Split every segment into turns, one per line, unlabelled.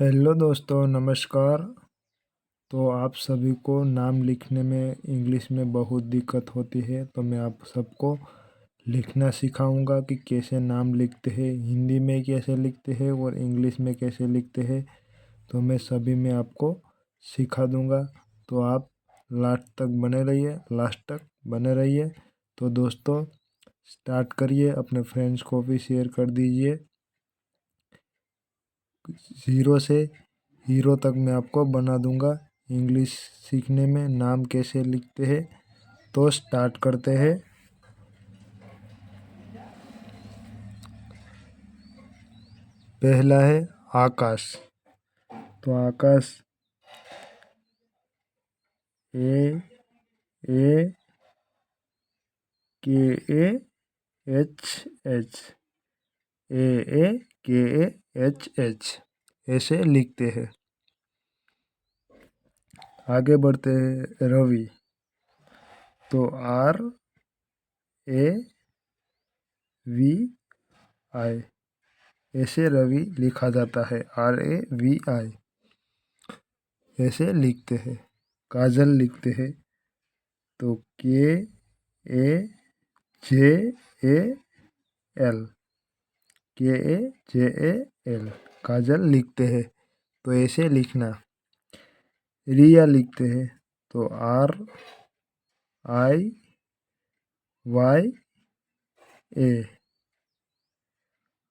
Hello दोस्तों, नमस्कार। तो आप सभी को नाम लिखने में इंग्लिश में बहुत दिक्कत होती है, तो मैं आप सबको लिखना सिखाऊंगा कि कैसे नाम लिखते हैं, हिंदी में कैसे लिखते हैं और इंग्लिश में कैसे लिखते हैं। तो मैं सभी में आपको सिखा दूंगा। तो आप लास्ट तक बने रहिए। तो दोस्तों, स्टार्ट करिए, अपने फ्रेंड्स को भी शेयर कर दीजिए। 0 से हीरो तक मैं आपको बना दूंगा इंग्लिश सीखने में नाम कैसे लिखते हैं। तो स्टार्ट करते हैं। पहला है आकाश। तो आकाश ए ए के ए एच एच, ए ए के ए एच एच ऐसे लिखते हैं। आगे बढ़ते हैं रवि। तो आर ए वी आई ऐसे रवि लिखा जाता है, RAVI ऐसे लिखते हैं। काजल लिखते हैं। तो KAJAL, KAJAL काजल लिखते हैं। तो ऐसे लिखना। रिया लिखते हैं। तो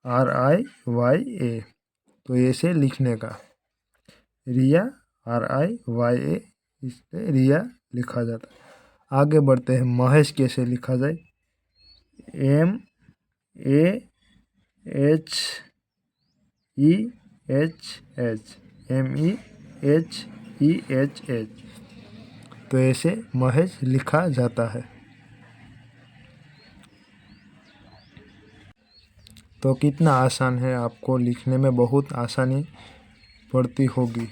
RIYA, तो ऐसे लिखने का। रिया, RIYA, इससे रिया लिखा जाता है। आगे बढ़ते हैं महेश कैसे लिखा जाए। MEHEHH, तो ऐसे महेश लिखा जाता है। तो कितना आसान है, आपको लिखने में बहुत आसानी पड़ती होगी।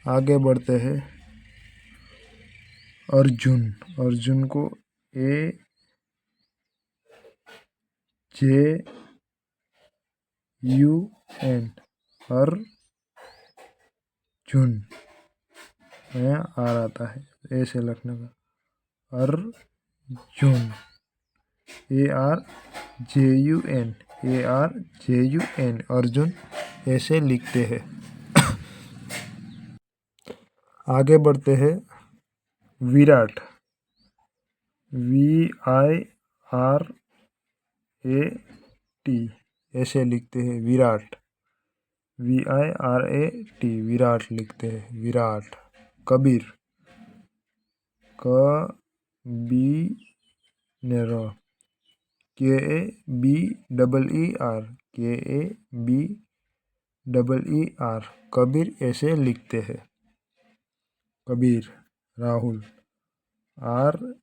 आगे बढ़ते हैं अर्जुन। अर्जुन को AJUN, अर्जुन यहाँ आ आता है, ऐसे लिखने का। अर्जुन, ARJUN अर्जुन ऐसे लिखते हैं। आगे बढ़ते हैं विराट। VIRAT ऐसे लिखते हैं विराट। VIRAT विराट लिखते हैं, विराट। कबीर, कबीर, KABEER, कबीर ऐसे लिखते हैं। कबीर। राहुल, RAHUL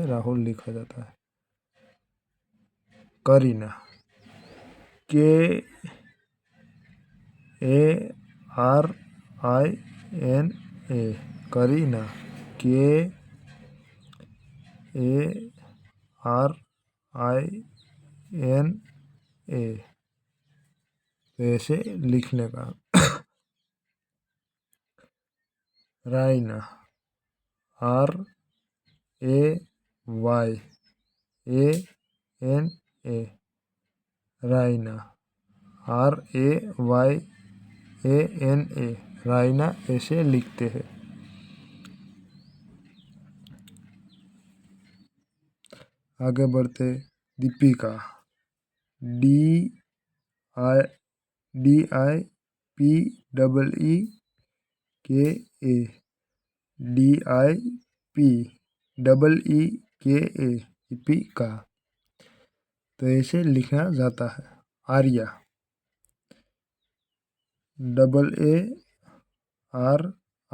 राहुल लिखा जाता है। करीना, KARINA, करीना, KARINA ऐसे लिखने का। रायना, RAYANA, रायना, RAYANA रायना ऐसे लिखते हैं। आगे बढ़ते दीपिका। DIPEEKA, DIPEEKA दीपिका, तो ऐसे लिखा जाता है। आर्या,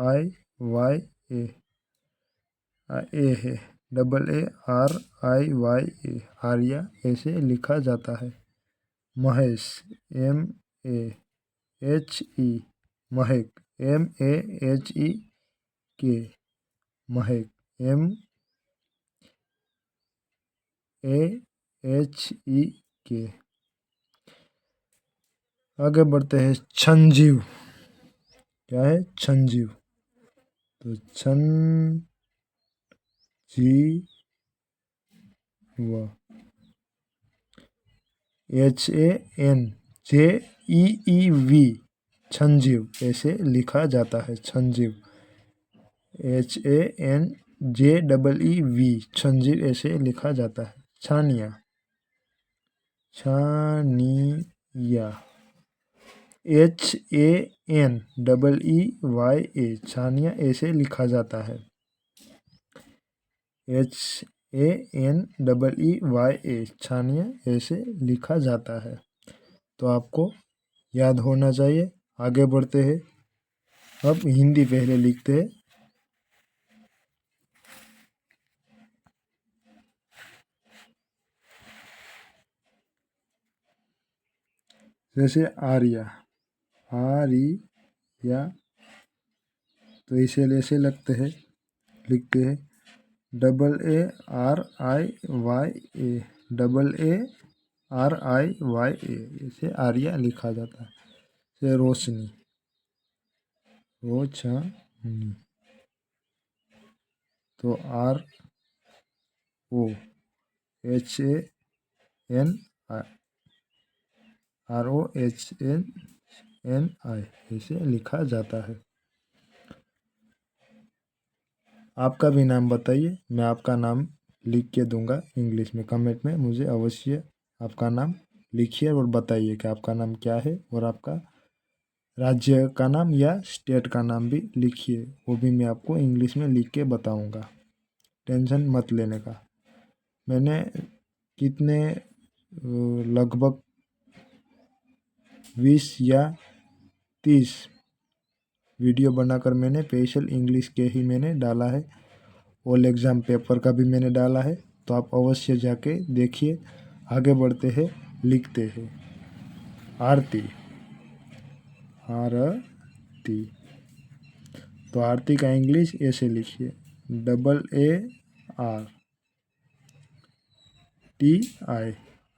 AARIYA, ए है, AARIYA आर्या ऐसे लिखा जाता है। महेश, MAHE, महक, MAHEK, महक, SHEK। आगे बढ़ते हैं, संजीव। क्या है? संजीव। तो संजीव, HANJEEV, संजीव ऐसे लिखा जाता है। संजीव, HANJEEV, संजीव ऐसे लिखा जाता है। छानिया, छानिया, HANEEYA, छानिया ऐसे लिखा जाता है। HANEEYA, छानिया ऐसे लिखा जाता है। तो आपको याद होना चाहिए। आगे बढ़ते हैं। अब हिंदी पहले लिखते हैं। जैसे आर्या, आर्या, तो इसे ऐसे लिखते हैं AARIYA, AARIYA, इसे आर्या लिखा जाता है। जैसे रोशनी, रोशनी, तो ROHNI इसे लिखा जाता है। आपका भी नाम बताइए, मैं आपका नाम लिख के दूंगा इंग्लिश में। कमेंट में मुझे अवश्य आपका नाम लिखिए और बताइए कि आपका नाम क्या है, और आपका राज्य का नाम या स्टेट का नाम भी लिखिए, वो भी मैं आपको इंग्लिश में लिख के बताऊंगा। टेंशन मत लेने का। मैंने कितने लगभग 20 या 30 वीडियो बनाकर मैंने स्पेशल इंग्लिश के ही मैंने डाला है। ऑल एग्ज़ाम पेपर का भी मैंने डाला है, तो आप अवश्य जाके देखिए। आगे बढ़ते हैं, लिखते हैं। आरती, आरती, तो आरती का इंग्लिश ऐसे लिखिए, AARTI,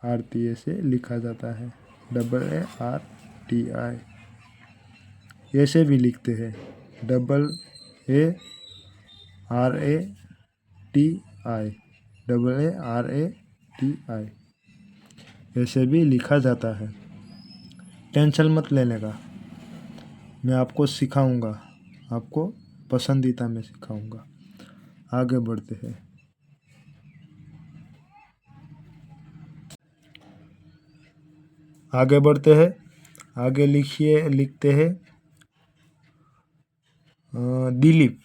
आरती ऐसे लिखा जाता है। AARTI, ऐसे भी लिखते हैं, AARATI, ऐसे भी लिखा जाता है। टेंशन मत लेने का, मैं आपको सिखाऊंगा, आपको पसंदीदा में सिखाऊंगा। आगे बढ़ते हैं। आगे बढ़ते हैं। आगे लिखते हैं दिलीप,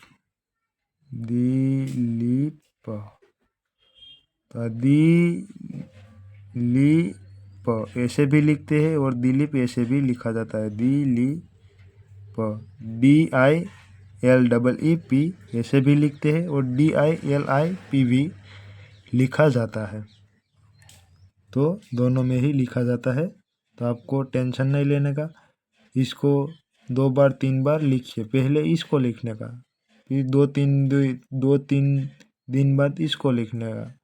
दिलीप, तो दिलीप ऐसे भी लिखते हैं, और दिलीप ऐसे भी लिखा जाता है। दिलीप, DILEEP ऐसे भी लिखते हैं, और DILIP भी लिखा जाता है। तो दोनों में ही लिखा जाता है, तो आपको टेंशन नहीं लेने का। इसको 2 बार 3 बार लिखिए। पहले इसको लिखने का, फिर 2-3 दिन बाद इसको लिखने का,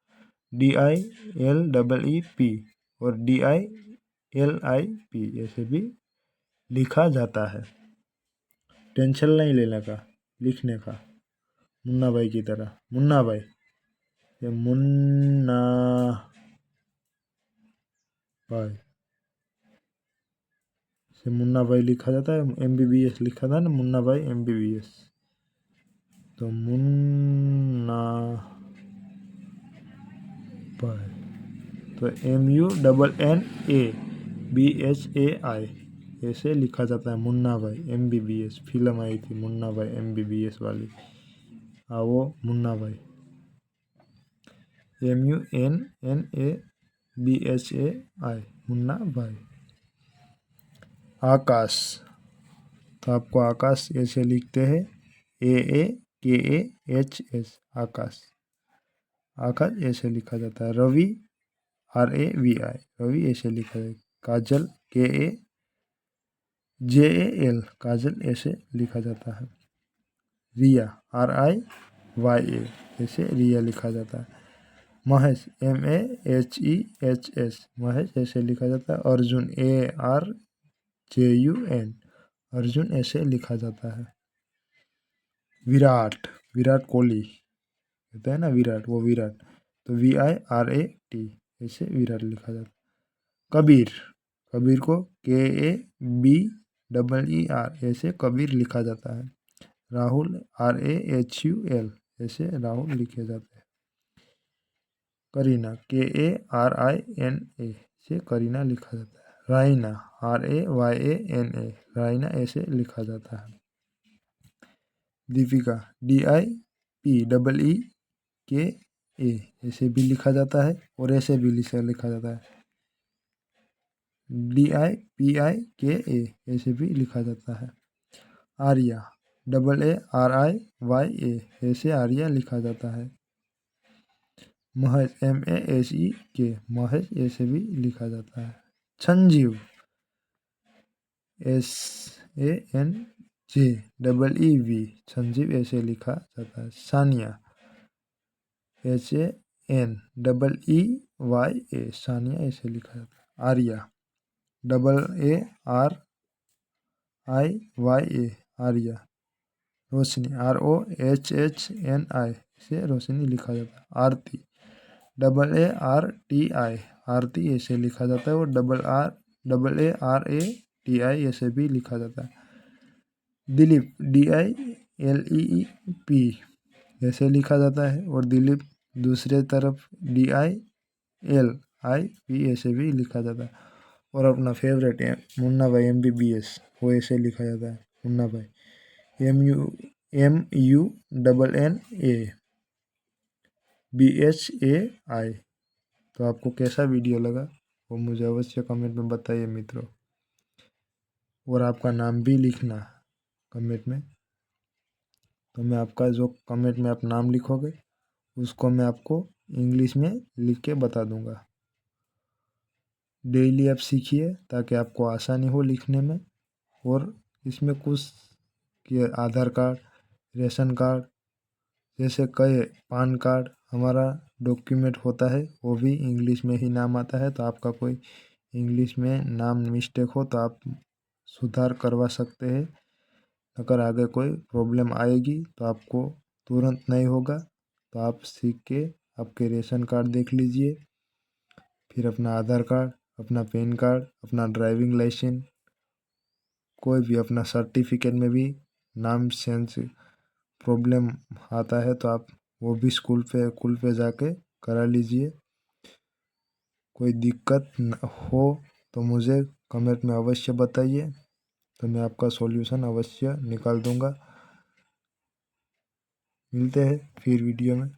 DILEEP और DILIP ऐसे भी लिखा जाता है। टेंशन नहीं लेने का, लिखने का, मुन्ना भाई की तरह। मुन्ना भाई, ये मुन्ना भाई से मुन्ना भाई लिखा जाता है। MBBS लिखा था ना, मुन्ना भाई MBBS, तो मुन्ना भाई, तो MUNNABHAI ऐसे लिखा जाता है। मुन्ना भाई MBBS, फिल्म आई थी मुन्ना भाई MBBS वाली, वो मुन्ना भाई, MUNNABHAI, मुन्ना भाई। आकाश, तो आपको आकाश ऐसे लिखते हैं, AAKAHS, आकाश, आकाश ऐसे लिखा जाता है। रवि, RAVI, रवि ऐसे लिखा जाता है। काजल, KAJAL, काजल ऐसे लिखा जाता है। रिया, RIYA ऐसे रिया लिखा जाता है। महेश MEHES महेश ऐसे लिखा जाता है। अर्जुन ARJUN अर्जुन ऐसे लिखा जाता है। विराट विराट कोहली कहते हैं ना विराट, वो विराट, तो VIRAT ऐसे विराट लिखा जाता है। कबीर कबीर को KABEER ऐसे कबीर लिखा जाता है। राहुल RAHUL ऐसे राहुल लिखे जाते हैं। करीना KARINA से करीना लिखा जाता है। रायना RAYANA रायना ऐसे लिखा जाता है। दीपिका DIPEEKA ऐसे भी लिखा जाता है और ऐसे भी लिखा जाता है। DIPIKA ऐसे भी लिखा जाता है। आर्या AARIYA ऐसे आर्या लिखा जाता है। महेश MAHEK महेश ऐसे भी लिखा जाता है। संजीव SANJEEV संजीव ऐसे लिखा जाता है। सानिया SANEEYA सानिया ऐसे लिखा जाता है। आर्या AARIYA आर्या। रोशनी ROHHNI से रोशनी लिखा जाता है। आरती AARTI आरती ऐसे लिखा जाता है और AARATI ऐसे भी लिखा जाता है। दिलीप DILEEP ऐसे लिखा जाता है और दिलीप दूसरे तरफ DILIP ऐसे भी लिखा जाता है। और अपना फेवरेट है मुन्ना भाई MBBS वो ऐसे लिखा जाता है मुन्ना भाई MUNNABHAI। तो आपको कैसा वीडियो लगा वो मुझे अवश्य कमेंट में बताइए मित्रों, और आपका नाम भी लिखना कमेंट में। तो मैं आपका जो कमेंट में आप नाम लिखोगे उसको मैं आपको इंग्लिश में लिख के बता दूंगा। डेली आप सीखिए ताकि आपको आसानी हो लिखने में। और इसमें कुछ कि आधार कार्ड, रेशन कार्ड जैसे कई पान कार्ड हमारा डॉक्यूमेंट होता है वो भी इंग्लिश में ही नाम आता है। तो आपका कोई इंग्लिश में नाम मिस्टेक हो तो आप सुधार करवा सकते हैं। अगर आगे कोई प्रॉब्लम आएगी तो आपको तुरंत नहीं होगा। तो आप सीख के आपके रेशन कार्ड देख लीजिए, फिर अपना आधार कार्ड, अपना पैन कार्ड, अपना ड्राइविंग लाइसेंस, कोई भी अपना सर्टिफिकेट में भी नाम चेंज प्रॉब्लम आता है तो आप वो भी स्कूल पे जाके करा लीजिए। कोई दिक्कत हो तो मुझे कमेंट में अवश्य बताइए, तो मैं आपका सॉल्यूशन अवश्य निकाल दूंगा। मिलते हैं फिर वीडियो में।